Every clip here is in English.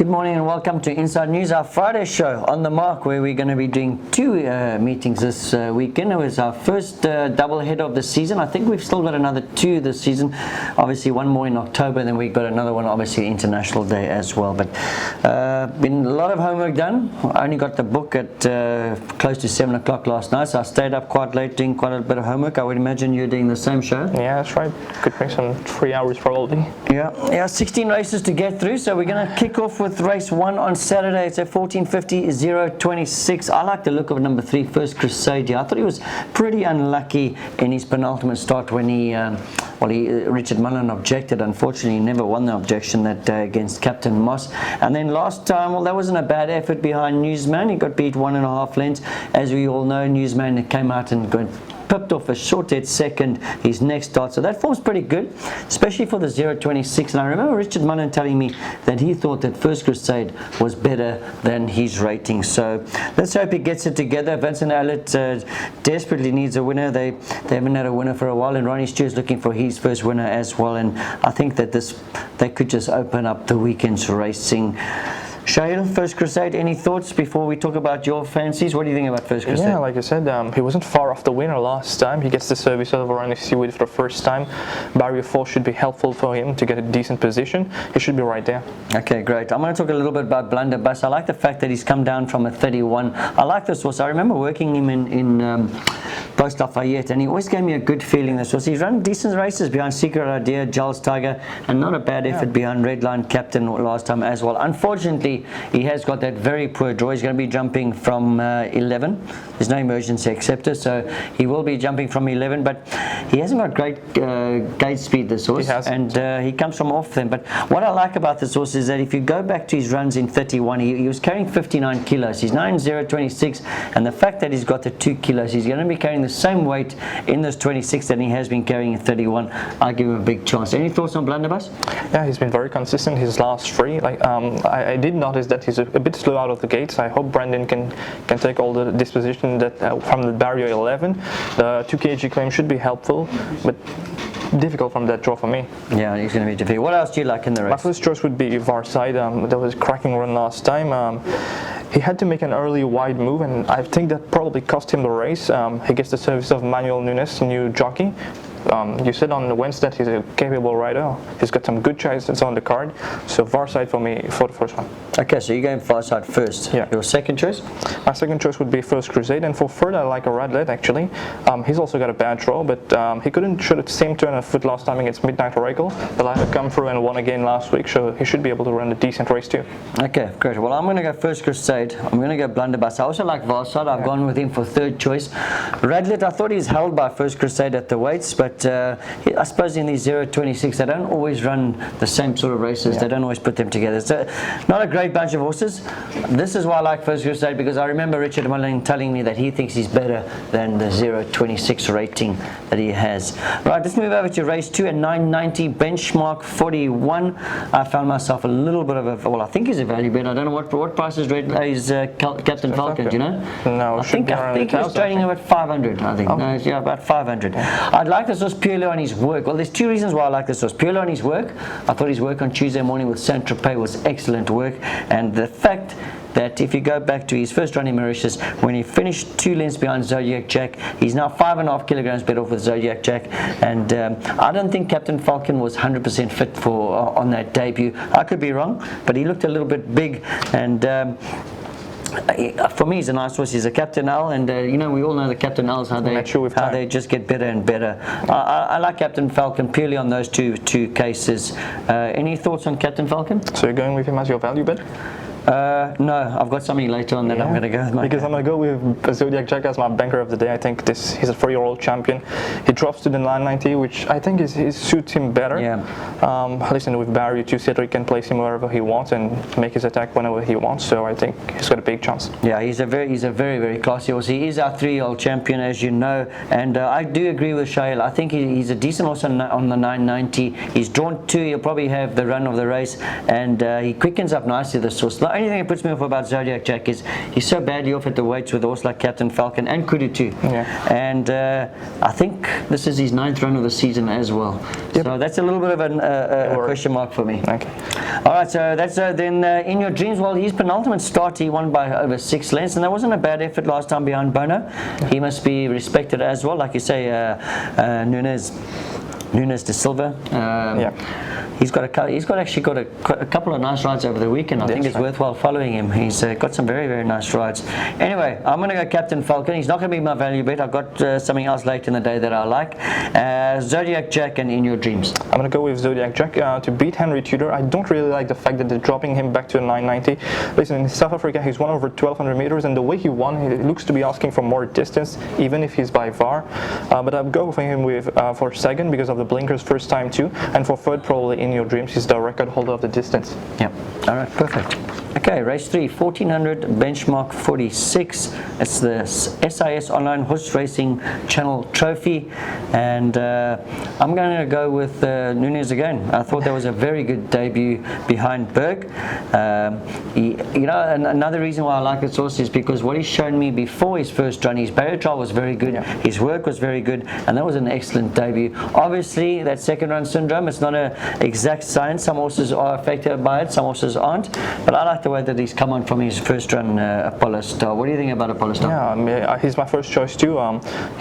Good morning and welcome to Inside News, our Friday show on the mark, where we're going to be doing two meetings this weekend. It was our first double header of the season. I think we've still got another two this season. Obviously one more in October, and then we've got another one, obviously International Day as well. But been a lot of homework done. I only got the book at close to 7 o'clock last night, so I stayed up quite late doing quite a bit of homework. I would imagine you're doing the same show. Yeah, that's right. Could make some 3 hours probably. Yeah, 16 races to get through, so we're going to kick off with race 1 on Saturday. It's a 1450 026. I like the look of number 3, First Crusade here. I thought he was pretty unlucky in his penultimate start when Richard Mullen objected. Unfortunately, he never won the objection that day against Captain Moss. And then last time, well, that wasn't a bad effort behind Newsman. He got beat 1.5 lengths. As we all know, Newsman came out and pipped off a short dead second his next start, so that form's pretty good, especially for the 026. And I remember Richard Mullen telling me that he thought that First Crusade was better than his rating, so let's hope he gets it together. Vincent Allett desperately needs a winner. They haven't had a winner for a while, and Ronnie Stewart's looking for his first winner as well, and I think that they could just open up the weekend's racing. Shaheel, First Crusade, any thoughts before we talk about your fancies? What do you think about First Crusade? Yeah, like I said, he wasn't far off the winner last time. He gets the service of Ronnie Stewart for the first time. Barrier 4 should be helpful for him to get a decent position. He should be right there. Okay, great. I'm going to talk a little bit about Blunderbuss. I like the fact that he's come down from a 31. I like this horse. I remember working him in Post Lafayette, and he always gave me a good feeling. This horse. He's run decent races behind Secret Idea, Giles Tiger, and not a bad effort behind Redline Captain last time as well. Unfortunately, he has got that very poor draw. He's going to be jumping from 11. There's no emergency acceptor, so he will be jumping from 11, but he hasn't got great gate speed, this horse, and he comes from off them. But what I like about this horse is that if you go back to his runs in 31, he was carrying 59 kilos. He's now in 026, and the fact that he's got the 2 kilos, he's going to be carrying the same weight in this 26 that he has been carrying in 31. I give him a big chance. Any thoughts on Blunderbuss? Yeah, he's been very consistent his last 3. I did notice that he's a bit slow out of the gates. I hope Brandon can take all the disposition that from the barrier 11. The 2 kg claim should be helpful, but difficult from that draw for me. Yeah, he's going to be difficult. What else do you like in the race? My first choice would be Varside. That was a cracking run last time. He had to make an early wide move, and I think that probably cost him the race. He gets the service of Manuel Nunes, new jockey. You said on Wednesday that he's a capable rider. He's got some good choices on the card. So Varside for me for the first one. Okay, so you're going Varside first. Yeah. Your second choice? My second choice would be First Crusade, and for third I like a Radlet actually. He's also got a bad draw, but he couldn't show the same turn of foot last time against Midnight Oracle. The latter come through and won again last week, so he should be able to run a decent race too. Okay, great. Well, I'm going to go First Crusade. I'm going to go Blunderbuss. I also like Varside. I've gone with him for third choice. Radlet, I thought he's held by First Crusade at the weights, but I suppose in these 026 they don't always run the same sort of races. They don't always put them together. So not a great bunch of horses. This is why I like First Crusade, because I remember Richard Mullen telling me that he thinks he's better than the 026 rating that he has. Right, let's move over to race 2 at 990, benchmark 41. I found myself a little bit of a, I think he's a value bet. I don't know what price is Captain Falcon, do you know? No, I think he's trading about 500, I think. No, yeah, about 500. I'd like this horse purely on his work. Well, there's 2 reasons why I like this horse. Purely on his work. I thought his work on Tuesday morning with Saint-Tropez was excellent work, and the fact that if you go back to his first run in Mauritius, when he finished 2 lengths behind Zodiac Jack, he's now 5.5 kilograms better off with Zodiac Jack, and I don't think Captain Falcon was 100% fit for on that debut. I could be wrong, but he looked a little bit big, and for me, he's a nice horse. He's a Captain L, and we all know the Captain L's how they just get better and better. I like Captain Falcon purely on those two cases. Any thoughts on Captain Falcon? So you're going with him as your value bet? No, I've got something later on that I'm going to go with. Because I'm going to go with Zodiac Jack as my banker of the day. I think he's a 3-year-old champion. He drops to the 990, which I think suits him better. Yeah. Listen, with Barry 2-seater, he can place him wherever he wants and make his attack whenever he wants. So I think he's got a big chance. Yeah, he's a very, very classy horse. He is our 3-year-old champion, as you know, and I do agree with Shaheel. I think he's a decent horse on the 990. He's drawn 2. He'll probably have the run of the race, and he quickens up nicely. This horse. only thing that puts me off about Zodiac Jack is he's so badly off at the weights with a horse like Captain Falcon and Kudu too. Yeah. And I think this is his 9th run of the season as well. Yep. So that's a little bit of a question mark for me. Okay. All right, so that's then In Your Dreams. Well, his penultimate start, he won by over 6 lengths, and that wasn't a bad effort last time behind Bono. He must be respected as well. Like you say, Nunes de Silva. He's actually got a couple of nice rides over the weekend. I think it's worthwhile following him. He's got some very, very nice rides. Anyway, I'm going to go Captain Falcon. He's not going to be my value bet. I've got something else late in the day that I like. Zodiac Jack and In Your Dreams. I'm going to go with Zodiac Jack to beat Henry Tudor. I don't really like the fact that they're dropping him back to a 990. Listen, in South Africa, he's won over 1,200 meters, and the way he won, he looks to be asking for more distance, even if he's by VAR. But I'll go for him for second because of the blinkers first time too, and for third, probably In Your Dreams. He's the record holder of the distance. Yep. All right, perfect. Okay, race 3, 1400, benchmark 46. It's the SIS Online Horse Racing Channel Trophy, and I'm going to go with Nunes again. I thought that was a very good debut behind Berg. Another reason why I like this horse is because what he's shown me before his first run, his barrier trial was very good, his work was very good, and that was an excellent debut. Obviously, that second run syndrome, it's not an exact science. Some horses are affected by it, some horses aren't, but I like the way that he's come on from his first run, Apollo Star. What do you think about Apollo Star? Yeah, he's my first choice too.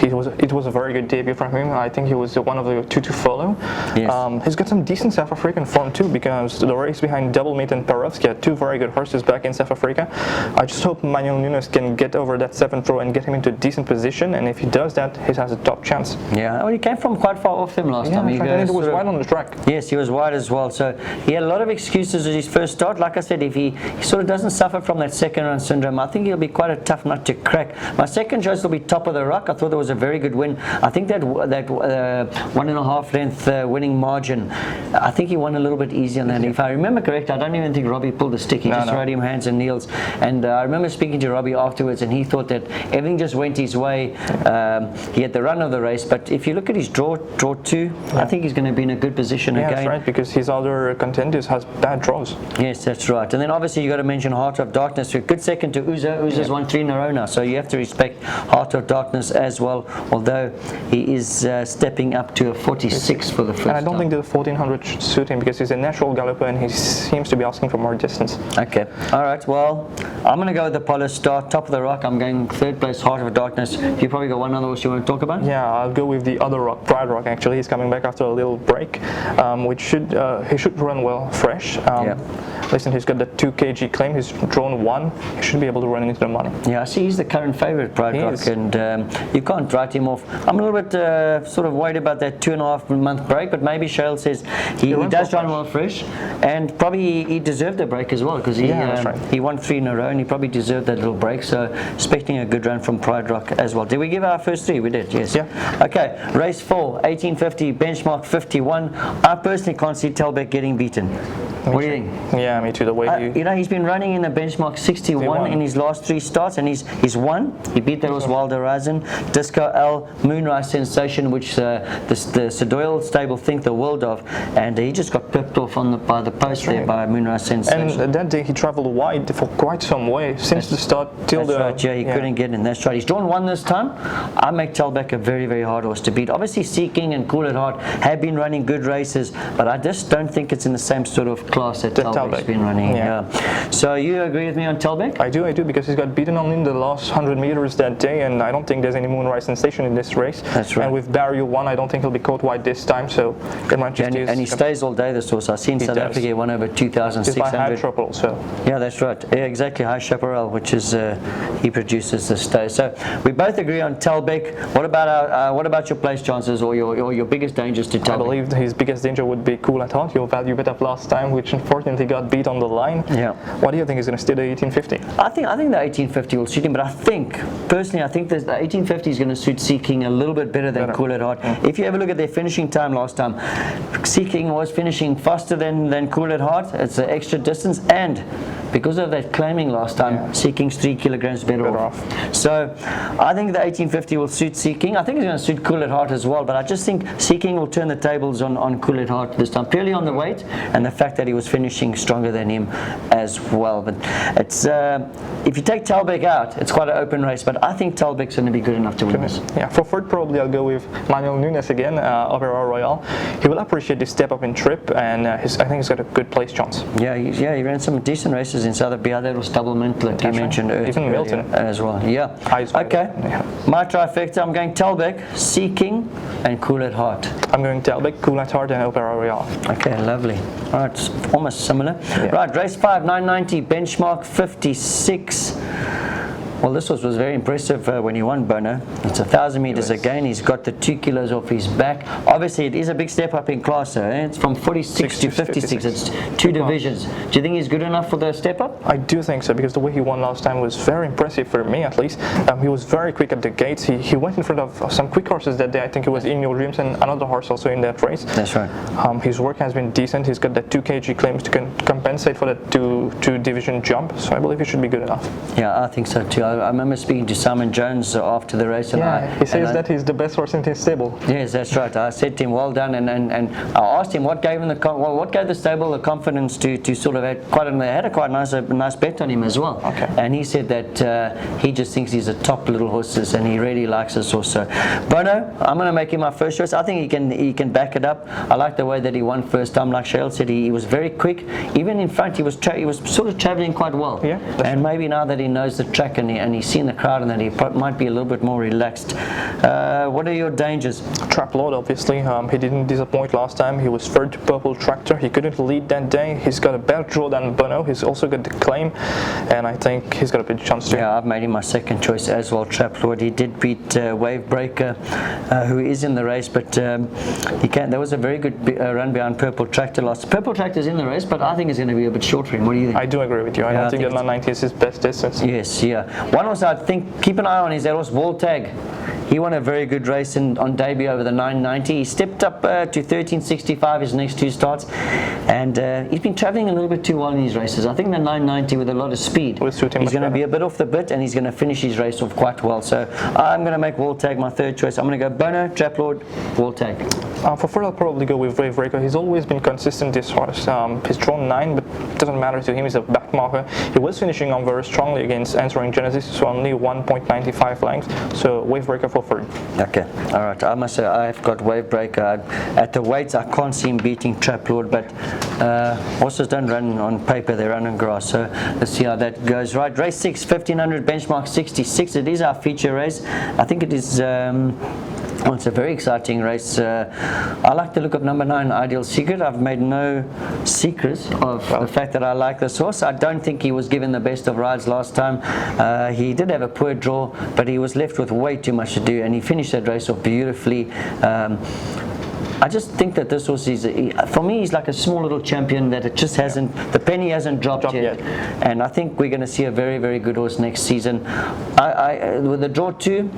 It was a very good debut from him. I think he was one of the 2 to follow. Yes. He's got some decent South African form too, because the race behind Double Meat and Perovsky had 2 very good horses back in South Africa. I just hope Manuel Nunes can get over that 7th row and get him into a decent position, and if he does that, he has a top chance. Yeah, well, he came from quite far off them last time. He was wide on the track. Yes, he was wide as well. So he had a lot of excuses at his first start. Like I said, if he sort of doesn't suffer from that second run syndrome, I think he'll be quite a tough nut to crack. My second choice will be Top of the Rock. I thought that was a very good win. I think that 1.5 length winning margin, I think he won a little bit easier than that. If I remember correct, I don't even think Robbie pulled the stick. He just rode him hands and kneels. And I remember speaking to Robbie afterwards, and he thought that everything just went his way. He had the run of the race, but if you look at his draw 2, I think he's going to be in a good position again. That's right, because his other contenders has bad draws. Yes, that's right. And then obviously you got to mention Heart of Darkness. A good second to Uza. Uza's won 3 in a row now, so you have to respect Heart of Darkness as well, although he is stepping up to a 46 for the first time. And I don't think the 1400 should suit him because he's a natural galloper and he seems to be asking for more distance. Okay, all right, well, I'm going to go with the Apollo Star, Top of the Rock. I'm going 3rd place, Heart of Darkness. You probably got one other horse you want to talk about? Yeah, I'll go with the other rock, Pride Rock. Actually, he's coming back after a little break, which he should run well fresh. Listen, he's got the 2 kg claim. He's drawn 1. He should be able to run into the money. Yeah, I see he's the current favourite, Pride Rock, and you can't write him off. I'm a little bit sort of worried about that 2.5 month break, but maybe Shaheel says he does run well fresh, and probably he deserved a break as well because he won 3 in a row and he probably deserved that little break. So expecting a good run from Pride Rock as well. Did we give our first 3? We did, yes. Yeah. Okay, race 4, 1850, benchmark 51. I personally can't see Telbeck getting beaten. What do you think? Yeah, me too. The way he's been running in the benchmark 61 in his last 3 starts, and he's won. He beat that was Wild Horizon, Disco L, Moonrise Sensation, which the Sedoyle stable think the world of, and he just got pipped off by the post there by Moonrise Sensation. And that day he travelled wide for quite some way since the start till the. Right, he couldn't get in. That's right. He's drawn 1 this time. I make Telbeck a very, very hard horse to beat. Obviously, Seeking and Cool at Heart have been running good races, but I just don't think it's in the same sort of class that Telbeck's been running. So you agree with me on Telbeck? I do, because he's got beaten on in the last 100 meters that day, and I don't think there's any Moonrise Sensation in this race. That's right. And with Barrier 1, I don't think he'll be caught wide this time, so it might just and he stays all day, this horse. I've seen South Africa he won over 2,600. He's by High Chaparral, so. Yeah, that's right. Yeah, exactly, High Chaparral, which is he produces the stay. So we both agree on Telbeck. What about your place chances or your biggest dangers to Telbeck? I believe his biggest danger would be Cool at Heart, your value bet up last time, which unfortunately got beat on the line. Yeah. What do you think is going to stay the 1850? I think the 1850 will suit him, but I think personally the 1850 is going to suit Seeking a little bit better than Cool at Heart. If you ever look at their finishing time last time, Seeking was finishing faster than Cool at Heart. It's an extra distance, and because of that claiming last time, Seeking's 3 kilograms better off. So I think the 1850 will suit Seeking. I think it's going to suit Cool at Heart as well, but I just think Seeking will turn the tables on Cool at Heart this time, purely on the weight and the fact that he was finishing stronger than him as well. But it's if you take Talbek out, it's quite an open race, but I think Talbek's going to be good enough to win this. Yeah, for third probably I'll go with Manuel Nunes again, Opera Royale. He will appreciate this step up in trip, and I think he's got a good place chance. Yeah, he ran some decent races in Sotheby. That was double mint that you mentioned earlier. Even Milton as well. Yeah. Okay. Yeah. My trifecta, I'm going Talbek, Seeking, and Cool at Heart. I'm going Talbek, Cool at Heart, and Opera Royale. Okay, lovely. All right, it's almost similar. Yeah. Right, race 5, 990, benchmark 56. Well, this was very impressive when he won, Bono. It's 1,000 meters again. He's got the 2 kilos off his back. Obviously, it is a big step up in class. It's from 46 to 56. It's 2 divisions. Do you think he's good enough for the step up? I do think so, because the way he won last time was very impressive for me, at least. He was very quick at the gates. He went in front of some quick horses that day. I think it was In Your Dreams and another horse also in that race. That's right. His work has been decent. He's got that 2 kg claims to compensate for that two division jump. So I believe he should be good enough. Yeah, I think so too. I remember speaking to Simon Jones after the race, and he says that he's the best horse in his stable. Yes, that's right. I said to him, well done, and I asked him what gave him what gave the stable the confidence to sort of had quite a nice bet on him as well. Okay. And he said that he just thinks he's a top little horse, and he really likes this horse. So Bono, I'm going to make him my first choice. I think he can back it up. I like the way that he won first time. Like Shaheel said, he was very quick. Even in front, he was sort of travelling quite well. Yeah. And maybe now that he knows the track and he's seen the crowd, and that he might be a little bit more relaxed. What are your dangers? Trap Lord, obviously. He didn't disappoint last time. He was third to Purple Tractor. He couldn't lead that day. He's got a better draw than Bono. He's also got the claim, and I think he's got a big chance too. Yeah, I've made him my second choice as well, Trap Lord. He did beat Wavebreaker, who is in the race, but there was a very good run behind Purple Tractor last. Purple Tractor's in the race, but I think it's going to be a bit short for him. What do you think? I do agree with you. I don't think that 990 is his best distance. Yes, yeah. One horse I think keep an eye on is that horse Wall Tag. He won a very good race on debut over the 990. He stepped up to 1365 his next 2 starts, and he's been travelling a little bit too well in these races. I think the 990 with a lot of speed, he's going to be a bit off the bit, and he's going to finish his race off quite well. So I'm going to make Wall Tag my third choice. I'm going to go Bono, Trap Lord, Wall Tag. For third, I'll probably go with Wavebreaker. He's always been consistent this horse. He's drawn 9, but it doesn't matter to him. He's a back marker. He was finishing on very strongly against Answering Genesis, so only 1.95 lengths. So Wavebreaker for third. Okay, all right. I must say I've got Wavebreaker. At the weights, I can't see him beating Trap Lord, but horses don't run on paper; they run on grass. So let's see how that goes. Right, race 6, 1500, benchmark 66. It is our feature race. I think it is. Well, it's a very exciting race. I like the look of number 9, Ideal Secret. I've made no secrets of the fact that I like this horse. I don't think he was given the best of rides last time. He did have a poor draw, but he was left with way too much to do, and he finished that race off beautifully. I just think that this horse is, for me, he's like a small little champion that it just hasn't, the penny hasn't dropped yet. And I think we're going to see a very, very good horse next season. With the draw 2,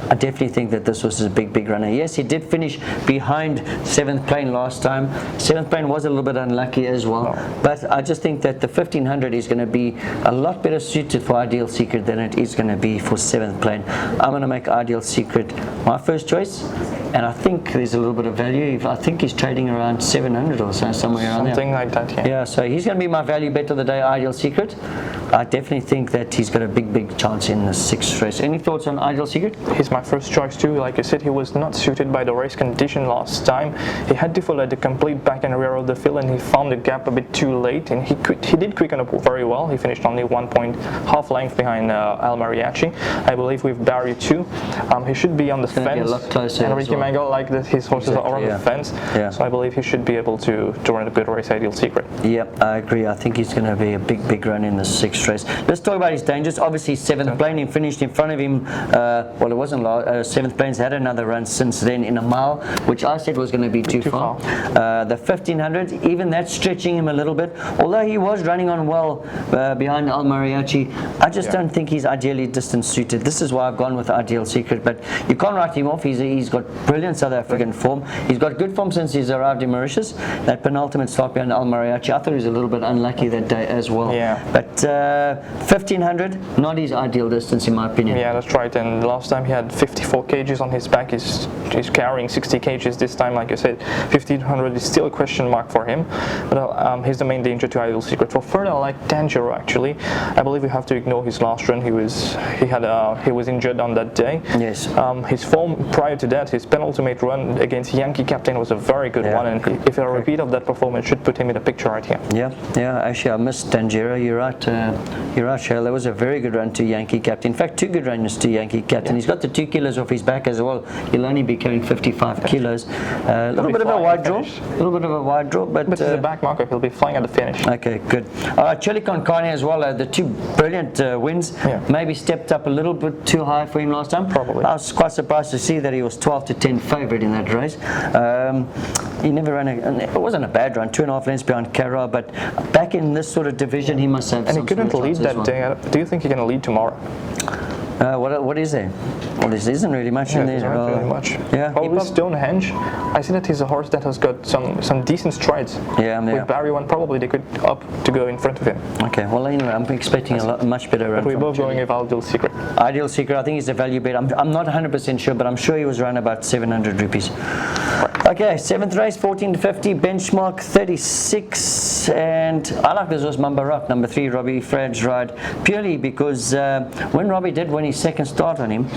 I definitely think that this was a big runner. Yes, he did finish behind 7th Plane last time. 7th Plane was a little bit unlucky as well. But I just think that the 1500 is going to be a lot better suited for Ideal Secret than it is going to be for 7th Plane. I'm going to make Ideal Secret my first choice. And I think there's a little bit of value. I think he's trading around 700 or so, somewhere around there. Something like that, yeah. Yeah, so he's going to be my value bet of the day, Ideal Secret. I definitely think that he's got a big chance in the 6th race. Any thoughts on Ideal Secret? He's my first choice too. Like you said, he was not suited by the race condition last time. He had to follow the complete back and rear of the field, and he found the gap a bit too late, and he did quicken up very well. He finished only 1.5 length behind Al Mariachi. I believe with barrier 2. He should be on the fence. Be a lot closer. And Ricky Mango, like that, his horses are on the fence. Yeah. So I believe he should be able to run a good race, Ideal Secret. Yep, I agree. I think he's going to be a big run in the 6th race. Let's talk about his dangers. Obviously, 7th Plane, he finished in front of him. Well, it wasn't 7th Plane's had another run since then in a mile, which I said was going to be too far. The 1500, even that's stretching him a little bit. Although he was running on well behind Al Mariachi, I just don't think he's ideally distance suited. This is why I've gone with Ideal Secret. But you can't write him off. He's got brilliant South African form. He's got good form since he's arrived in Mauritius. That penultimate start behind Al Mariachi, I thought he was a little bit unlucky that day as well. Yeah. But 1500, not his ideal distance in my opinion. Yeah, that's right. And last time he had 54 kgs on his back. He's he's carrying 60 kgs this time. Like I said, 1500 is still a question mark for him. But he's the main danger to Ideal Secret. For further, I like Danjero actually. I believe we have to ignore his last run. He was injured on that day. Yes. His form prior to that, his penultimate run against Yankee Captain was a very good one, and if a repeat of that performance should put him in the picture right here. Yeah. Actually, I missed Danjero. You're right, Shaheel. That was a very good run to Yankee Captain. In fact, 2 good runs to Yankee Captain. He's got the 2 kilos off his back as well. He'll only be carrying 55 kilos. A little bit of a wide draw. But it's a back marker. He'll be flying at the finish. Okay, good. All right, Chili Con Carne as well. The 2 brilliant wins. Maybe stepped up a little bit too high for him last time. Probably. I was quite surprised to see that he was 12-10 favourite in that race. He never ran it wasn't a bad run, 2.5 lengths behind Cara, but back in this sort of division, he must have. And he couldn't lead that day. Do you think he can lead tomorrow? What is there? Well, there isn't really much in there. There isn't really much. Yeah. Probably Stonehenge. I see that he's a horse that has got some decent strides. With Barry One, probably they could up to go in front of him. Okay. Well, anyway, I'm expecting a much better run. But we're both going with Ideal Secret. Ideal Secret. I think he's a value bet. I'm not 100% sure, but I'm sure he was around about 700 rupees. Okay, 7th race, 14-50, benchmark 36, and I like this horse Mamba Rock, number 3, Robbie Frad's ride, purely because when Robbie did win his second start on him,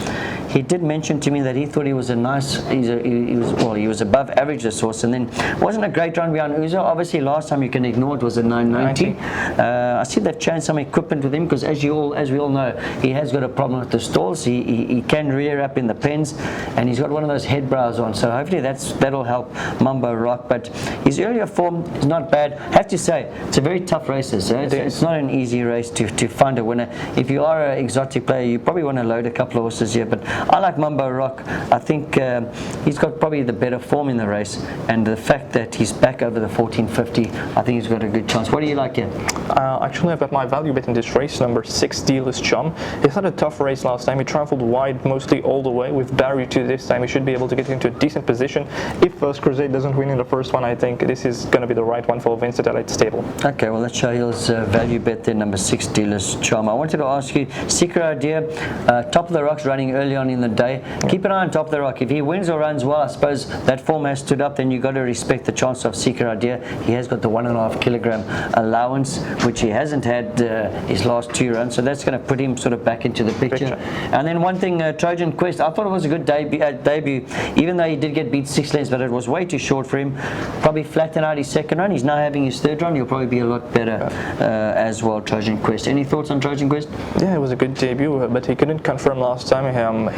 he did mention to me that he thought he was he was above average, this horse, and then wasn't a great run behind Uzo. Obviously, last time you can ignore it was a 990. I see that changed some equipment with him because as we all know, he has got a problem with the stalls. He can rear up in the pens, and he's got one of those head brows on. So hopefully that'll help Mumbo Rock. But his earlier form is not bad. I have to say, it's a very tough race. It's not an easy race to find a winner. If you are an exotic player, you probably want to load a couple of horses here. But I like Mumbo Rock. I think he's got probably the better form in the race, and the fact that he's back over the 1450, I think he's got a good chance. What do you like here? Actually, I've got my value bet in this race, number 6, Dealer's Chum. He's had a tough race last time. He travelled wide mostly all the way. With Barry 2 this time, he should be able to get into a decent position. If First Crusade doesn't win in the first one, I think this is going to be the right one for Vincent at stable. Okay, well, that's Shaheel's value bet there, number 6, Dealer's Chum. I wanted to ask you, Secret Idea, Top of the Rock's running early on in the day. Keep an eye on Top of the Rock. If he wins or runs well, I suppose that form has stood up, then you've got to respect the chance of Secret Idea. He has got the 1.5 kilogram allowance, which he hasn't had his last 2 runs, so that's going to put him sort of back into the picture. And then one thing, Trojan Quest, I thought it was a good debut, even though he did get beat 6 lengths, but it was way too short for him. Probably flattened out his second run. He's now having his 3rd run. He'll probably be a lot better as well, Trojan Quest. Any thoughts on Trojan Quest? Yeah, it was a good debut, but he couldn't confirm last time.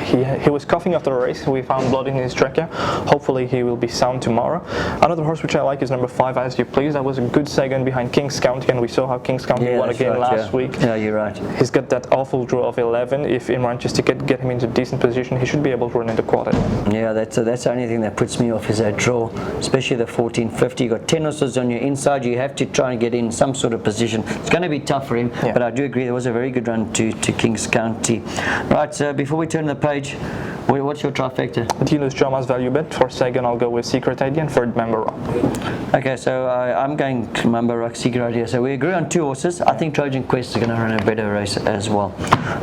He was coughing after the race. We found blood in his trachea. Hopefully he will be sound tomorrow. Another horse which I like is number 5, As You Please. That was a good second behind King's County, and we saw how King's County won again last week. Yeah, you're right. He's got that awful draw of 11. If Imran just to get him into decent position, he should be able to run into quarter. Yeah, that's the only thing that puts me off is that draw, especially the 1450. You've got 10 horses on your inside. You have to try and get in some sort of position. It's going to be tough for him, but I do agree there was a very good run to King's County. Right, so before we turn the page, what's your trifecta? Dealer's Chum as value bet. For second, I'll go with Secret Idea, and third, Mamba Rock. Okay, so I'm going to Mamba Rock, Secret Idea. So we agree on 2 horses. I think Trojan Quest is going to run a better race as well.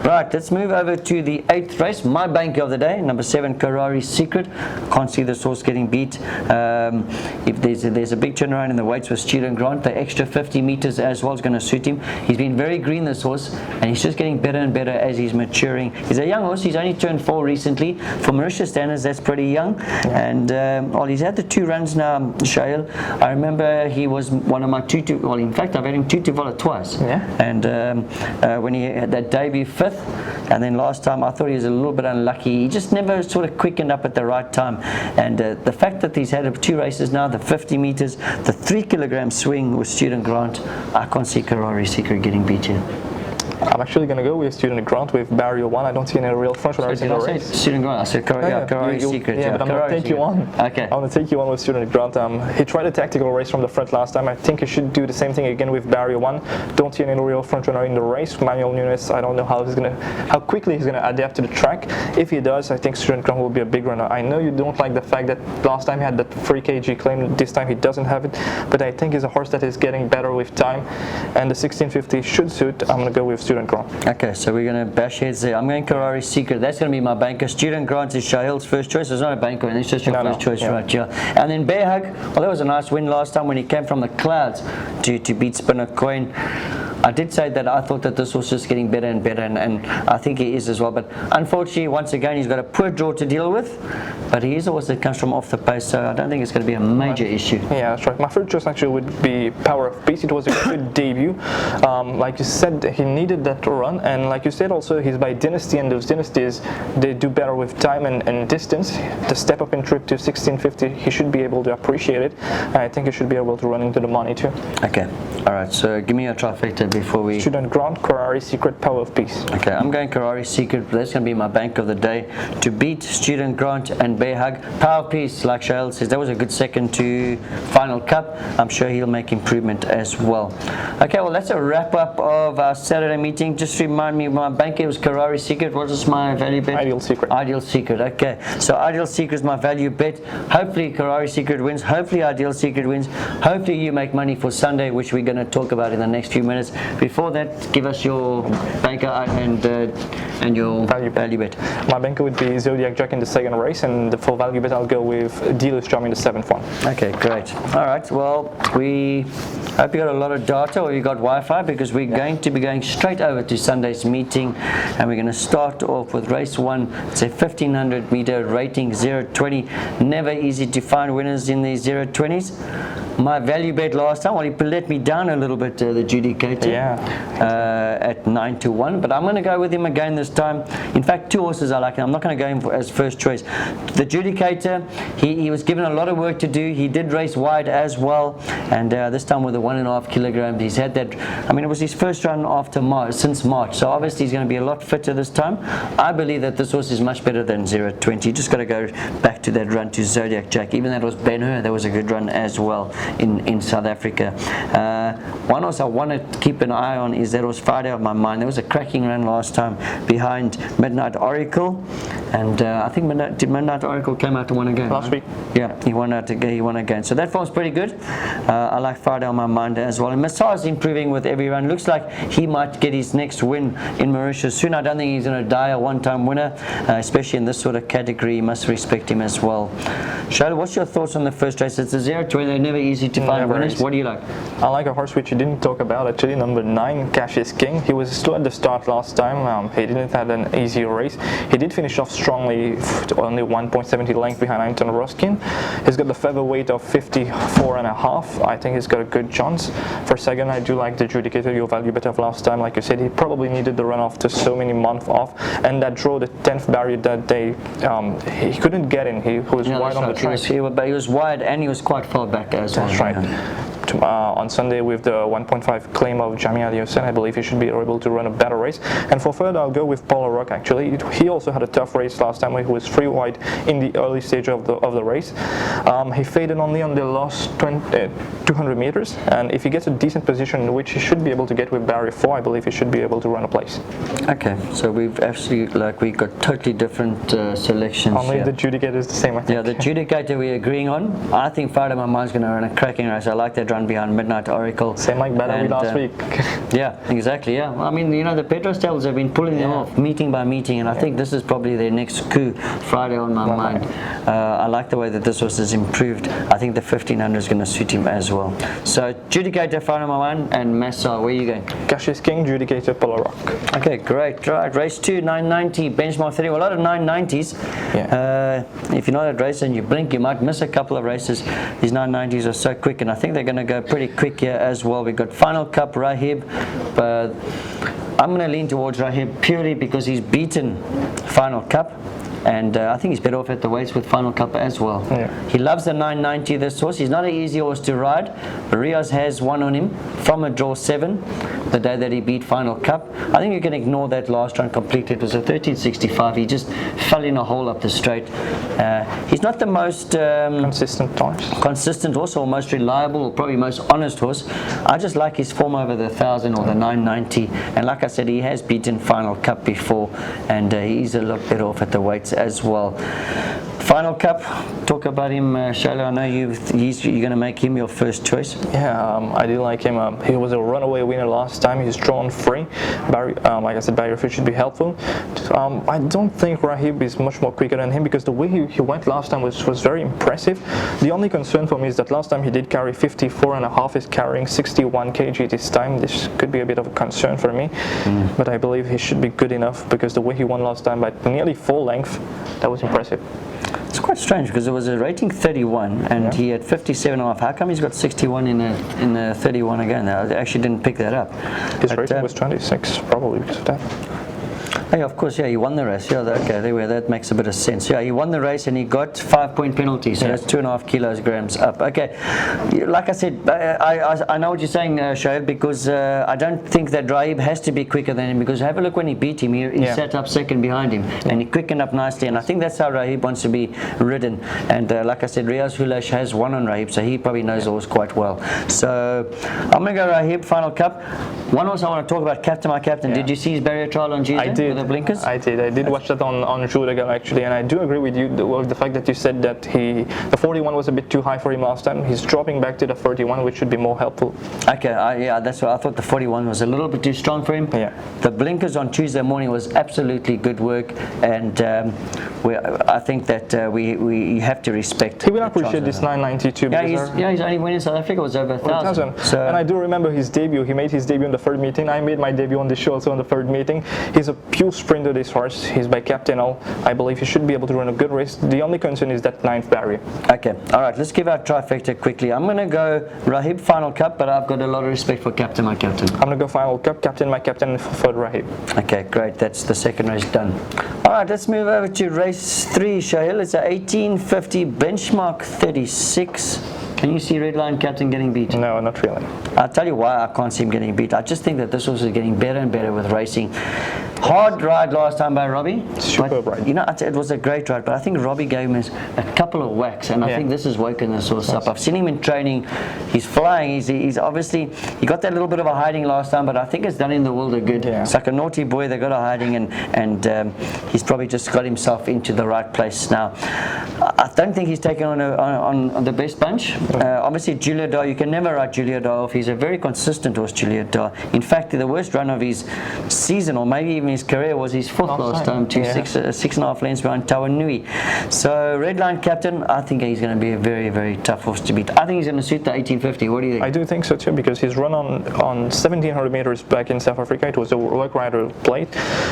Right, let's move over to the 8th race. My bank of the day, number 7, Karari Secret. Can't see this horse getting beat. If there's a big turnaround in the weights with Student Grant, the extra 50 meters as well is going to suit him. He's been very green, this horse, and he's just getting better and better as he's maturing. He's a young horse. He's only turned 4 recently. For Mauritius standards, that's pretty young. And he's had the 2 runs now, Shaheel. I remember he was one of my in fact, I've had him 2 to Vola twice. And when he had that debut 5th, and then last time I thought he was a little bit unlucky. He just never sort of quickened up at the right time. And the fact that he's had 2 races now, the 50 meters, the 3 kilogram swing with Student Grant, I can't see Karari Secret getting beat here. I'm actually going to go with Student Grant with Barrier 1. I don't see any real front runners in the race. Student Grant. I said Karari Secret. Yeah, but I'm going to take you on. Okay. I'm going to take you on with Student Grant. He tried a tactical race from the front last time. I think he should do the same thing again with Barrier 1. Don't see any real front runner in the race. Manuel Nunes, I don't know how quickly he's going to adapt to the track. If he does, I think Student Grant will be a big runner. I know you don't like the fact that last time he had that 3 kg claim. This time he doesn't have it. But I think he's a horse that is getting better with time. And the 1650 should suit. I'm going to go with Student Student Grant. Okay, so we're going to bash heads there. I'm going Karari Secret. That's going to be my banker. Student Grant is Shaheel's first choice. It's not a banker, it's just your first choice, right? Yeah. And then Bear Hug. Well, that was a nice win last time when he came from the clouds to beat Spinner Coin. I did say that I thought that this was just getting better and better, and I think he is as well. But unfortunately, once again, he's got a poor draw to deal with. But he is always that comes from off the pace, so I don't think it's going to be a major issue. Yeah, that's right. My first choice actually would be Power of Peace. It was a good debut. Like you said, he needed that run, and like you said also, he's by dynasty, and those dynasties, they do better with time and distance. The step up in trip to 1650, he should be able to appreciate it. I think he should be able to run into the money too. Okay, all right, so give me a trifecta before we... Student Grant, Karari Secret, Power of Peace. Okay, I'm going Karari Secret. That's going to be my bank of the day to beat Student Grant and Bear Hug. Power of Peace, like Shaheel says, that was a good second to Final Cup. I'm sure he'll make improvement as well. Okay, well, that's a wrap up of our Saturday meeting. Just remind me, my banker was Karari Secret. What is my value bet? Ideal Secret. Ideal Secret, okay. So Ideal Secret is my value bet. Hopefully Karari Secret wins. Hopefully Ideal Secret wins. Hopefully you make money for Sunday, which we're going to talk about in the next few minutes. Before that, give us your banker and your value bet. My banker would be Zodiac Jack in the second race, and for value bet I'll go with Dealer's Charm in the seventh one. Okay, great. All right, well, we hope you got a lot of data or you got Wi-Fi, because we're going to be going straight over to Sunday's meeting, and we're going to start off with race 1. It's a 1500 meter rating, 0.20. Never easy to find winners in these 0.20s. My value bet last time, well, he let me down a little bit, the adjudicator, at 9-1, but I'm going to go with him again this time. In fact, 2 horses I like. I'm not going to go him as first choice. The adjudicator, he was given a lot of work to do. He did race wide as well, and this time with the 1.5 kilograms, he's had that. I mean, it was his first run after since March, so obviously he's going to be a lot fitter this time. I believe that this horse is much better than 0.20. You just got to go back to that run to Zodiac Jack. Even that was Ben-Hur, that was a good run as well in South Africa. One horse I want to keep an eye on is that horse Friday of My Mind. There was a cracking run last time behind Midnight Oracle, and I think Midnight Oracle came out to win again last week. Yeah, he won again. So that form's pretty good. I like Friday on My Mind as well. And Massar is improving with every run. Looks like he might get his next win in Mauritius soon. I don't think he's going to die a one-time winner, especially in this sort of category. You must respect him as well. Shaheel, what's your thoughts on the first race? It's a 0-20. They're never easy to find winners. What do you like? I like a horse which you didn't talk about, actually, number 9, Cash is King. He was still at the start last time. He didn't have an easy race. He did finish off strongly, only 1.70 length behind Anton Roskin. He's got the featherweight of 54.5. I think he's got a good chance. For second, I do like the adjudicator, your value bet of last time. Like you said, he probably needed the run after so many months off, and that draw, the 10th barrier that day, he couldn't get in. He was wide on the track. He was wide, and he was quite far back as well. That's right. On Sunday with the 1.5 claim of Shaheel Ayadassen, I believe he should be able to run a better race. And for third, I'll go with Polar Rock. Actually, he also had a tough race last time where he was 3 wide in the early stage of the race. He faded only on the last 200 meters, and if he gets a decent position, which he should be able to get with barrier 4, I believe he should be able to run a place. Okay, so we've actually we got totally different selections. Only the adjudicator is the same, I think. Yeah, the adjudicator we're agreeing on. I think Friday My Mind's going to run a cracking race. I like that run behind Midnight Oracle. Same like Badawi last week. Yeah, exactly. Yeah, I mean, the Pedro Stalls have been pulling them off meeting by meeting, and I think this is probably their next coup. Friday on My Mind. I like the way that this horse has improved. I think the 1500 is going to suit him as well. So adjudicator, Friday on My Mind, and Massar. Where are you going? Cash is King, adjudicator, Polar Rock. Okay, great. Right, race 2, 990, benchmark 30. Well, a lot of 990s. Yeah. If you're not at race and you blink, you might miss a couple of races. These 990s are so quick, and I think they're going to go pretty quick here as well. We've got Final Cup, Rahib, but I'm going to lean towards Rahib purely because he's beaten Final Cup. And I think he's better off at the weights with Final Cup as well. Yeah. He loves the 990, this horse. He's not an easy horse to ride. Riaz has one on him from a draw 7 the day that he beat Final Cup. I think you can ignore that last run completely. It was a 13.65. He just fell in a hole up the straight. He's not the most consistent horse, or most reliable, or probably most honest horse. I just like his form over the 1000 or the 990. And like I said, he has beaten Final Cup before, and he's a lot better off at the weights as well. Final Cup, talk about him, Shaheel. I know you're going to make him your first choice. Yeah, I do like him. He was a runaway winner last time. He's drawn free. Like I said, barrier free should be helpful. I don't think Rahib is much more quicker than him because the way he went last time was very impressive. The only concern for me is that last time he did carry 54.5. He's carrying 61 kg this time. This could be a bit of a concern for me, but I believe he should be good enough because the way he won last time by nearly full length, that was impressive. It's quite strange because it was a rating 31 and he had 57.5. How come he's got 61 in the 31 again? I actually didn't pick that up. His rating was 26, probably because of that. Oh, yeah, of course, yeah, he won the race. Yeah, okay, that makes a bit of sense. Yeah, he won the race and he got 5-point penalty, so that's 2.5 kilograms up. Okay, like I said, I know what you're saying, Shaheel, because I don't think that Rahib has to be quicker than him because have a look when he beat him, he sat up second behind him and he quickened up nicely, and I think that's how Rahib wants to be ridden. And like I said, Riaz Hulash has won on Rahib, so he probably knows the horse quite well. So I'm going to go Rahib, Final Cup. One horse I want to talk about, Captain, my captain. Did you see his barrier trial on Tuesday? I did. The blinkers? I did watch that on Judaga actually, and I do agree with you with the fact that you said that the 41 was a bit too high for him last time. He's dropping back to the 31, which should be more helpful. Okay, yeah, that's what I thought. The 41 was a little bit too strong for him. Yeah. The blinkers on Tuesday morning was absolutely good work, and I think that we have to respect. He will appreciate this 992. His only win in South Africa was over 1,000. So, and I do remember his debut. He made his debut in the third meeting. I made my debut on the show also on the third meeting. He's a pure sprinter, this horse. He's by captain. I believe he should be able to run a good race. The only concern is that 9th barrier. Okay, all right, let's give our trifecta quickly. I'm going to go Rahib, Final Cup, but I've got a lot of respect for Captain, my captain. I'm going to go Final Cup, Captain, my captain, and third Rahib. Okay, great. That's the second race done. All right, let's move over to race 3, Shaheel. It's a 1850 benchmark 36. Can you see Redline Captain getting beat? No, not really. I'll tell you why I can't see him getting beat. I just think that this horse is getting better and better with racing. Hard ride last time by Robbie. Superb ride. You know, it was a great ride, but I think Robbie gave him a couple of whacks, and I think this has woken this horse up. I've seen him in training. He's flying. He's obviously, he got that little bit of a hiding last time, but I think it's done in the world of good. Yeah. It's like a naughty boy. They got a hiding, and he's probably just got himself into the right place now. I don't think he's taken on the best bunch. Obviously, Julia Dar, you can never write Julia Dar off. He's a very consistent horse, Julia Dar. In fact, the worst run of his season, or maybe even his career, was his fourth last time, 6.5 lengths behind Tawanui. So, Redline Captain, I think he's going to be a very, very tough horse to beat. I think he's going to suit the 1850. What do you think? I do think so too, because his run on 1700 meters back in South Africa, it was a work rider plate,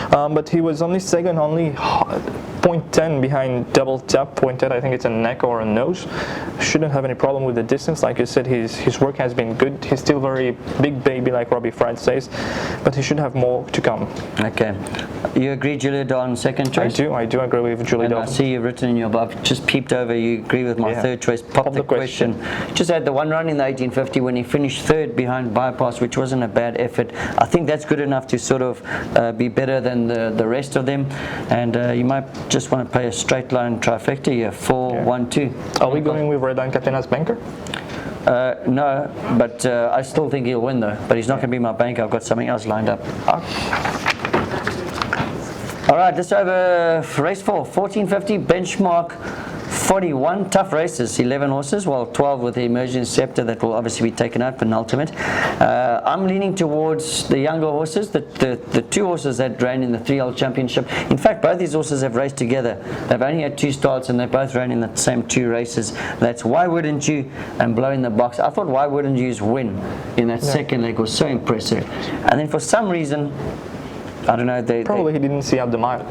but he was only second, only 0.10 behind Double Tap. 0.10, I think it's a neck or a nose. Shouldn't have any problem with the distance. Like you said, his work has been good. He's still very big baby, like Robbie Fried says, but he should have more to come. Okay. You agree, Julia Dar, on second choice? I do agree with Julia Dar. I see you've written in your book, I've just peeped over, you agree with my third choice. Pop the question. Just had the one run in the 1850 when he finished third behind Bypass, which wasn't a bad effort. I think that's good enough to sort of be better than the rest of them. And you might just want to play a straight line trifecta here, 4, 1, 2. Are we going with Redline Captain as banker? No, but I still think he'll win though. But he's not going to be my banker. I've got something else lined up. All right, let's over race 4, 1450 benchmark 41. Tough races, 11 horses, well 12 with the Emerging Scepter that will obviously be taken out, penultimate. I'm leaning towards the younger horses, the two horses that ran in the 3L Championship. In fact, both these horses have raced together. They've only had 2 starts and they both ran in the same 2 races. That's Why Wouldn't You and Blow in the Box. I thought Why Wouldn't You's win in that second leg was so impressive. And then for some reason, I don't know. He didn't see out the mile.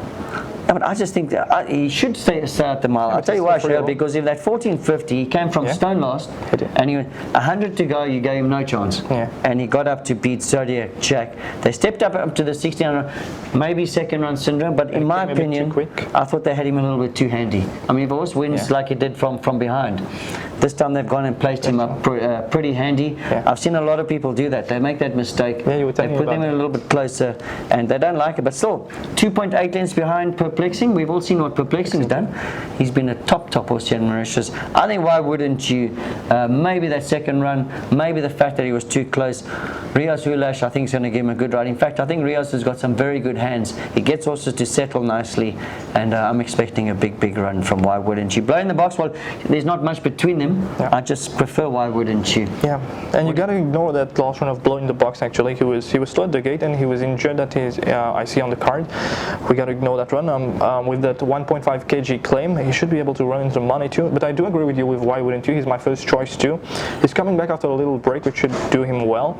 No, but I just think that he should stay at the mile. I'll tell you why, Shaheel, because if that 1450, he came from stone last, and he went 100 to go, you gave him no chance. And he got up to beat Zodiac Jack. They stepped up to the 1600, maybe second run syndrome, but in my opinion, I thought they had him a little bit too handy. I mean, if a horse wins like he did from behind, This time they've gone and placed him up pretty handy. Yeah. I've seen a lot of people do that. They make that mistake. Yeah, you were they telling put me them in a little bit closer, and they don't like it. But still, 2.8 lengths behind Perplexing. We've all seen what Perplexing's done. He's been a top horse here in Mauritius. I think why wouldn't you? Maybe that second run, maybe the fact that he was too close. Rios Ulash, I think, is going to give him a good ride. In fact, I think Rios has got some very good hands. He gets horses to settle nicely, and I'm expecting a big run from why wouldn't you? Blowing the box, well, there's not much between them. Yeah. I just prefer why wouldn't you? Yeah, and you got to ignore that last run of blowing the box. Actually, he was slow at the gate, and he was injured. That is, I see on the card. We got to ignore that run. With that 1.5 kg claim, he should be able to run into the money too. But I do agree with you with why wouldn't you? He's my first choice too. He's coming back after a little break, which should do him well.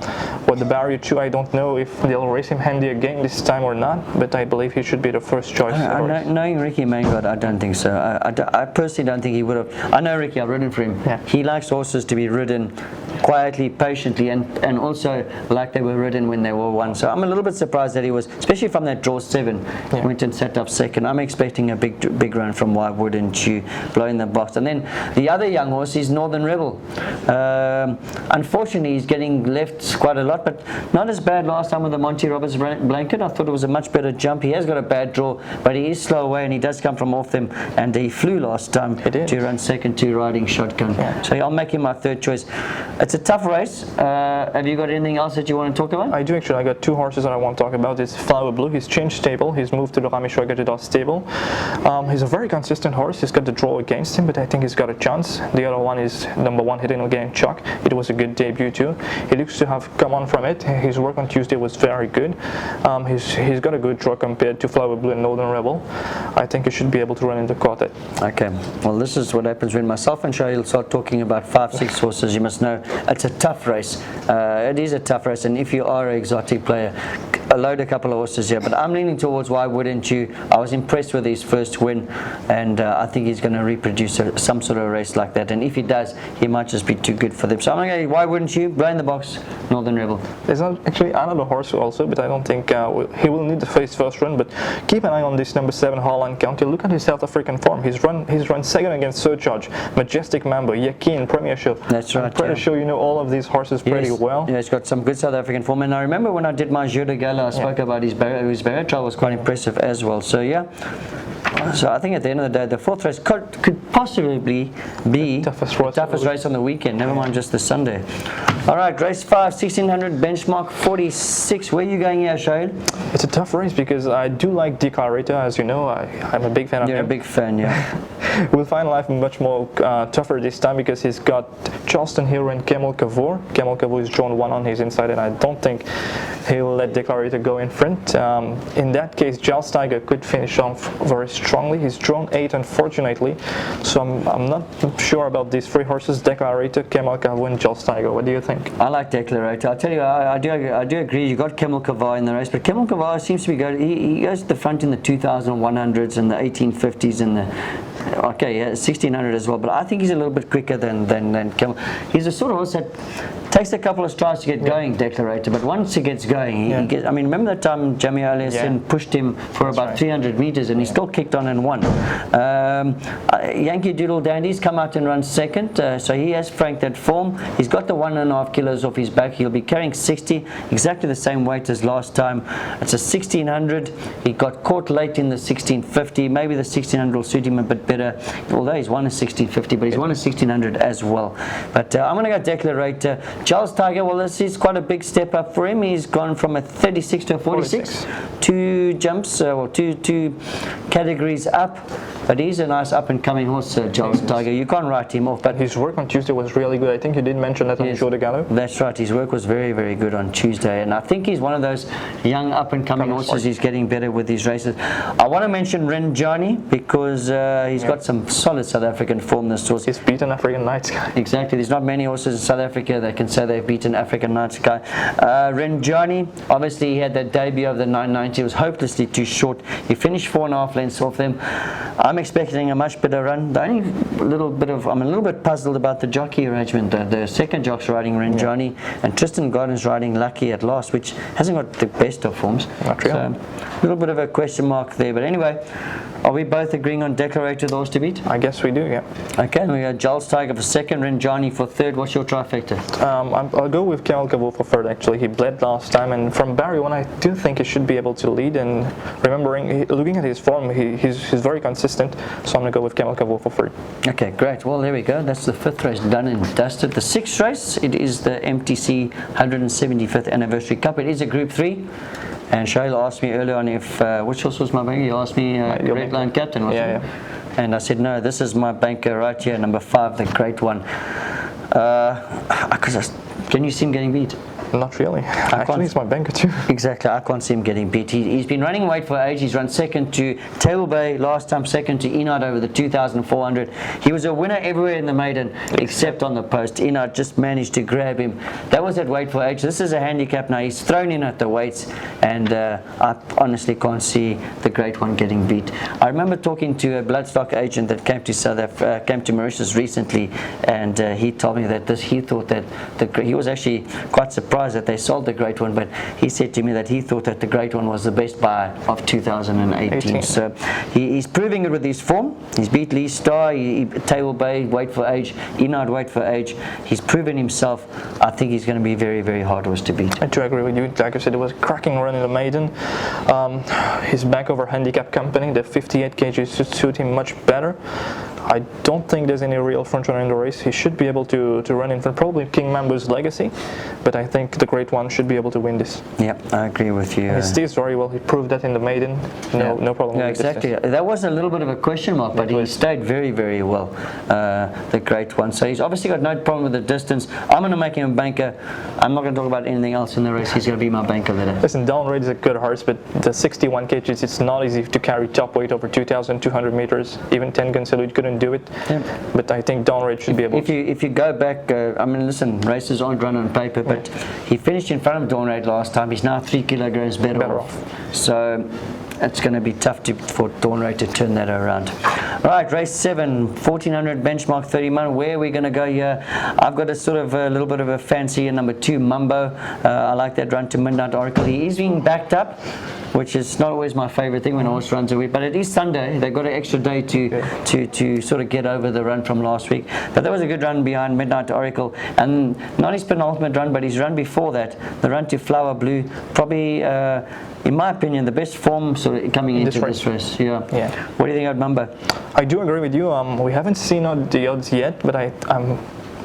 With the barrier 2, I don't know if they'll race him handy again this time or not, but I believe he should be the first choice. Knowing Ricky Mangard, I don't think so. I personally don't think he would have. I know Ricky, I've ridden for him. Yeah. He likes horses to be ridden quietly, patiently, and also like they were ridden when they were won. So I'm a little bit surprised that he was, especially from that draw 7, went and set up second. I'm expecting a big run from why wouldn't you? Blowing the box. And then the other young horse is Northern Rebel. Unfortunately, he's getting left quite a lot, but not as bad last time with the Monty Roberts blanket. I thought it was a much better jump. He has got a bad draw, but he is slow away, and he does come from off them, and he flew last time to run second to riding Shotgun. Yeah. So I'll make him my third choice. It's a tough race. Have you got anything else that you want to talk about? I do actually. I got 2 horses that I want to talk about. It's Flower Blue. He's changed stable. He's moved to the Rameshwar Gadidar stable. He's a very consistent horse. He's got the draw against him, but I think he's got a chance. The other one is number 1 Hidden Again Chuck. It was a good debut too. He looks to have come on from it. His work on Tuesday was very good. He's got a good draw compared to Flower Blue and Northern Rebel. I think he should be able to run in the quartet. Okay, well, this is what happens when myself and Shaheel start talking about 5-6 horses. You must know it's a tough race. It is a tough race, and if you are an exotic player, load a couple of horses here, but I'm leaning towards why wouldn't you. I was impressed with his first win, and I think he's going to reproduce some sort of race like that, and if he does, he might just be too good for them. So I'm going to go, why wouldn't you? Blowing the box, Northern Rebel. There's actually another horse also, but I don't think he will need the first run, but keep an eye on this number 7 Holland County. Look at his South African form. He's run second against Surcharge, Majestic Mambo, Yakin, Premiership. That's right. I'm pretty sure you know all of these horses pretty well. Yeah, he's got some good South African form, and I remember when I did my Jeu de Gala, I spoke about his barrier trial was quite impressive as well. So yeah, so I think at the end of the day, the 4th race could possibly be the toughest race on the weekend, never mind just the Sunday. All right, race 5, 1600, benchmark 46. Where are you going here, Shaheel? It's a tough race because I do like Declarator, as you know. I'm a big fan of him. You're a big fan, yeah. We'll find life much more tougher this time because he's got Charleston Hero and Camel Cavour. Camel Cavour is drawn 1 on his inside, and I don't think he'll let Declarator go in front. In that case, Giles Tiger could finish off very strongly. He's drawn 8, unfortunately, so I'm not sure about these 3 horses: Declarator, Camel Cavour, and Giles Tiger. What do you think? I like Declarator. I'll tell you, I do agree. You got Camel Cavour in the race, but Camel Cavour seems to be good. He goes to the front in the 2100s and the 1850s and the 1600 as well, but I think he's a little bit quicker than Camel. He's a sort of horse that takes a couple of strides to get going, Declarator, but once he gets going, he gets, I mean, remember that time Shaheel Ayadassen pushed him for about 300 meters and he still kicked on and won. Yankee Doodle Dandy's come out and run second, so he has franked that form. He's got the 1.5 kilos off his back. He'll be carrying 60, exactly the same weight as last time. It's a 1600. He got caught late in the 1650. Maybe the 1600 will suit him a bit better, although he's won a 1650, but he's won a 1600 as well. But I'm going to go Declarator. Giles Tiger, well, this is quite a big step up for him. He's gone from a 36 to a 46. 2 jumps, or two categories up. But he's a nice up-and-coming horse, Giles Tiger. You can't write him off. But his work on Tuesday was really good. I think you did mention that on Jeu de Gala. That's right. His work was very, very good on Tuesday. And I think he's one of those young up-and-coming horses. He's getting better with these races. I want to mention Renjani because he's got some solid South African form, this horse. He's beaten African Night Sky. Exactly. There's not many horses in South Africa that can say they've beaten African Night Sky. Renjani, obviously he had that debut of the 990. It was hopelessly too short. He finished 4.5 lengths off them. I'm expecting a much better run. The only I'm a little bit puzzled about the jockey arrangement. The second jock's riding Renjani and Tristan Gordon's riding Lucky at last, which hasn't got the best of forms. Not really. So a little bit of a question mark there. But anyway, are we both agreeing on Declarator the horse to beat? I guess we do, yeah. Okay, we got Joel Steiger for second, Renjani for third. What's your trifecta? I'll go with Camel Cavour for third, actually. He bled last time, and from Barry 1, I do think he should be able to lead. And looking at his form, he's very consistent, so I'm going to go with Camel Cavour for third. Okay, great. Well, there we go. That's the fifth race done and dusted. The sixth race, it is the MTC 175th Anniversary Cup. It is a Group 3. And Shaheel asked me earlier on if, which horse was my banker? He asked me, Red Line Captain, wasn't it? Yeah. And I said, no, this is my banker right here, number 5, the great one. Can you see him getting beat? Not really. Actually, he's my banker too. Exactly. I can't see him getting beat. He's been running weight for age. He's run second to Table Bay last time, second to Enard over the 2,400. He was a winner everywhere in the maiden except on the post. Enard just managed to grab him. That was at weight for age. This is a handicap now. He's thrown in at the weights, and I honestly can't see the great one getting beat. I remember talking to a bloodstock agent that came to Mauritius recently, and he told me that he thought that he was actually quite surprised that they sold the great one, but he said to me that he thought that the great one was the best buy of 2018. So he's proving it with his form. He's beat Lee Star, Table Bay, weight for age, Enard, weight for age. He's proven himself. I think he's going to be very, very hard horse to beat. I do agree with you. Like I said, it was a cracking run in the maiden. His back over handicap company, the 58 kg should suit him much better. I don't think there's any real front runner in the race. He should be able to run in front, probably King Mambo's Legacy, but I think the great one should be able to win this. Yeah, I agree with you. He steers very well. He proved that in the maiden. No problem. Yeah, exactly. That was a little bit of a question mark, but he stayed very, very well. The great one. So he's obviously got no problem with the distance. I'm going to make him a banker. I'm not going to talk about anything else in the race. He's going to be my banker later. Listen, Downright is a good horse, but the 61 kgs, it's not easy to carry top weight over 2,200 meters. Even 10 Gunsalute couldn't do it. Yeah. But I think Downright should be able to. If you go back, I mean, listen, races aren't run on paper, but he finished in front of Downright last time. He's now 3 kilograms better off. So it's going to be tough for Downright to turn that around. All right, race 7, 1400 benchmark 31. Where are we going to go here? I've got a little bit of a fancy number 2, Mumbo. I like that run to Midnight Oracle. He is being backed up, which is not always my favorite thing when a horse runs away, but it is Sunday. They've got an extra day to sort of get over the run from last week. But that was a good run behind Midnight Oracle, and not his penultimate run, but his run before that, the run to Flower Blue, probably in my opinion the best form sort of coming into this race. Yeah. What do you think of Mumbo? I do agree with you. We haven't seen the odds yet, but I'm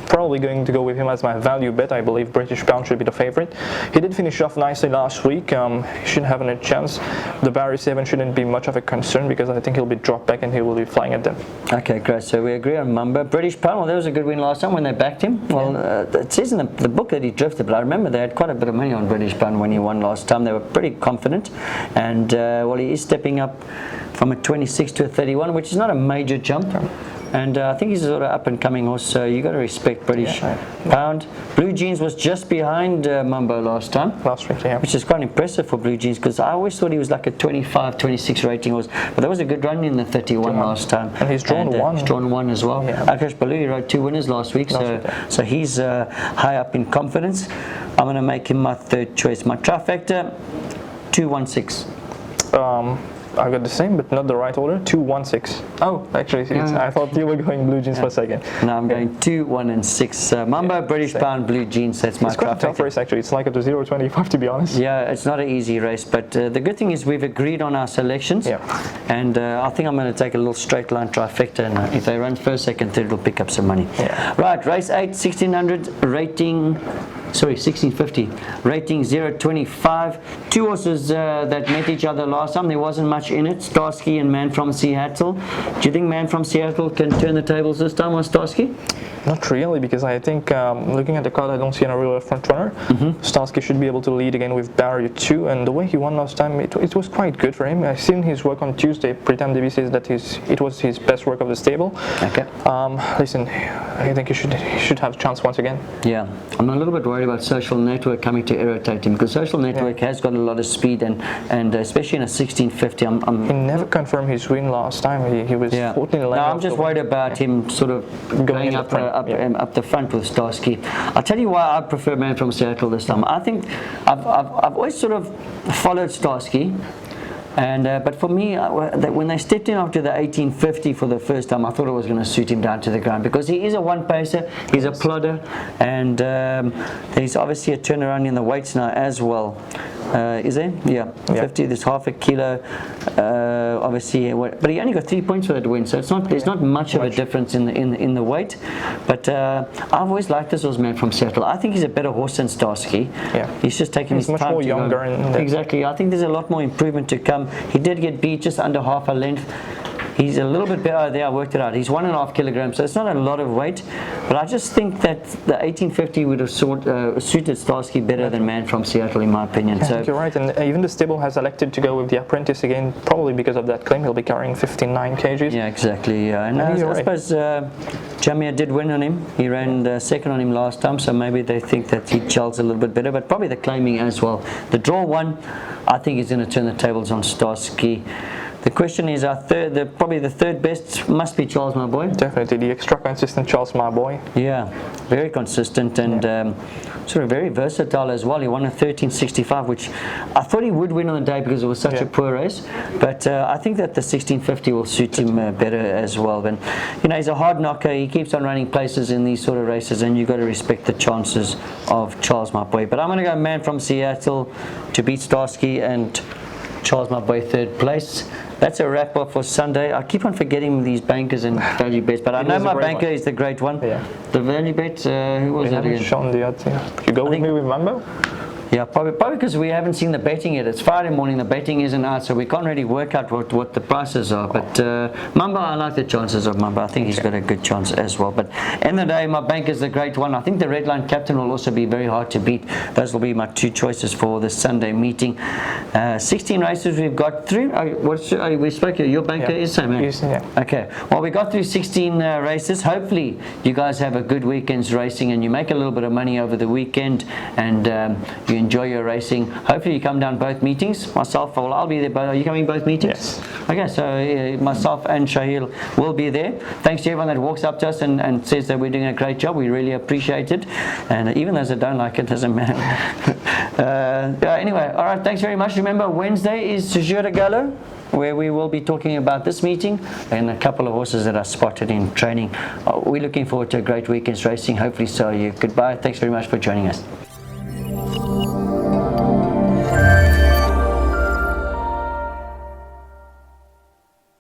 probably going to go with him as my value bet. I believe British Pound should be the favorite. He did finish off nicely last week. He shouldn't have any chance. The Barry 7 shouldn't be much of a concern because I think he'll be dropped back and he will be flying at them. Okay, great. So we agree on Mumbo. British Pound, well, that was a good win last time when they backed him. Well, it says in the book that he drifted, but I remember they had quite a bit of money on British Pound when he won last time. They were pretty confident, and well, he is stepping up from a 26 to a 31, which is not a major jump. And I think he's a sort of up-and-coming horse, so you got to respect British Pound. Blue Jeans was just behind Mumbo last week, which is quite impressive for Blue Jeans, because I always thought he was like a 25, 26 rating horse, but that was a good run in the 31 last time. And he's drawn one. He's drawn one as well. Akash Balu rode 2 winners last week, so he's high up in confidence. I'm going to make him my third choice. My trifecta, 2-1-6. I got the same, but not the right order. 2-1-6. Oh, actually, I thought you were going Blue Jeans for a second. No, I'm going 2, 1, and 6. Mumbo, British Pound, Blue Jeans. That's my trifecta. It's quite a tough race, actually. It's like up to 0.25, to be honest. Yeah, it's not an easy race, but the good thing is we've agreed on our selections. And I think I'm going to take a little straight line trifecta, and if they run first, second, third, we'll pick up some money. Right, race 8, 1600, rating 1650, rating 0.25. 2 horses that met each other last time. There wasn't much in it. Starsky and Man from Seattle. Do you think Man from Seattle can turn the tables this time on Starsky? Not really, because I think looking at the card, I don't see any real front runner. Starsky should be able to lead again with barrier 2, and the way he won last time, it was quite good for him. I've seen his work on Tuesday. Pritam Devi says that it was his best work of the stable. Listen, I think he should have a chance once again. Yeah, I'm a little bit worried about Social Network coming to irritate him, because Social Network has got a lot of speed, and especially in a 1650. He never confirmed his win last time. He was 14 lengths. No, I'm just worried about him sort of going up the front with Starsky. I'll tell you why I prefer Man from Seattle this time. I think I've always sort of followed Starsky. And but for me, when they stepped in after the 1850 for the first time, I thought it was going to suit him down to the ground, because he is a one pacer, he's a plodder, and there's obviously a turnaround in the weights now as well. Is there? Yeah, 50. There's half a kilo. Obviously, but he only got 3 points for that win, so it's not. There's not much of a difference in the weight. But I've always liked this horseman from Seattle. I think he's a better horse than Starsky. Yeah, he's just taking his time. He's much more younger. Exactly. I think there's a lot more improvement to come. He did get beat just under half a length. He's a little bit better there. I worked it out. He's 1.5 kilograms, so it's not a lot of weight. But I just think that the 1850 would have suited Starsky better than Man from Seattle, in my opinion. So you're right, and even the stable has elected to go with the apprentice again, probably because of that claim. He'll be carrying 59 kgs. Yeah, exactly. Yeah. And I suppose Jamia did win on him. He ran second on him last time, so maybe they think that he gels a little bit better. But probably the claiming as well. The draw one, I think he's going to turn the tables on Starsky. The question is, probably the third best must be Charles My Boy. Definitely, the extra consistent Charles My Boy. Yeah, very consistent and sort of very versatile as well. He won a 1365, which I thought he would win on the day because it was such a poor race. But I think that the 1650 will suit him better as well. And he's a hard knocker. He keeps on running places in these sort of races, and you've got to respect the chances of Charles My Boy. But I'm going to go Man from Seattle to beat Starsky and Charles My Boy third place. That's a wrap up for Sunday. I keep on forgetting these bankers and value bets, but I know my banker is the great one. Yeah. The value bet, who was that again? Shown the odds. You go with me with Mambo? Yeah, probably because we haven't seen the betting yet. It's Friday morning, the betting isn't out, so we can't really work out what the prices are. But Mamba, I like the chances of Mamba. I think he's got a good chance as well. But end of the day, my bank is the great one. I think the red line captain will also be very hard to beat. Those will be my two choices for the Sunday meeting. 16 races we've got through. We spoke, your banker is same, eh? Yeah. Okay, well, we got through 16 races. Hopefully you guys have a good weekend's racing and you make a little bit of money over the weekend, and you enjoy your racing. Hopefully you come down both meetings. Myself, well, I'll be there. Are you coming both meetings? Yes. Okay, so myself and Shaheel will be there. Thanks to everyone that walks up to us and says that we're doing a great job. We really appreciate it. And even those that don't like it, doesn't matter. Anyway, all right, thanks very much. Remember, Wednesday is Jour de Galop, where we will be talking about this meeting and a couple of horses that are spotted in training. We're looking forward to a great weekend's racing. Hopefully so. Goodbye. Thanks very much for joining us.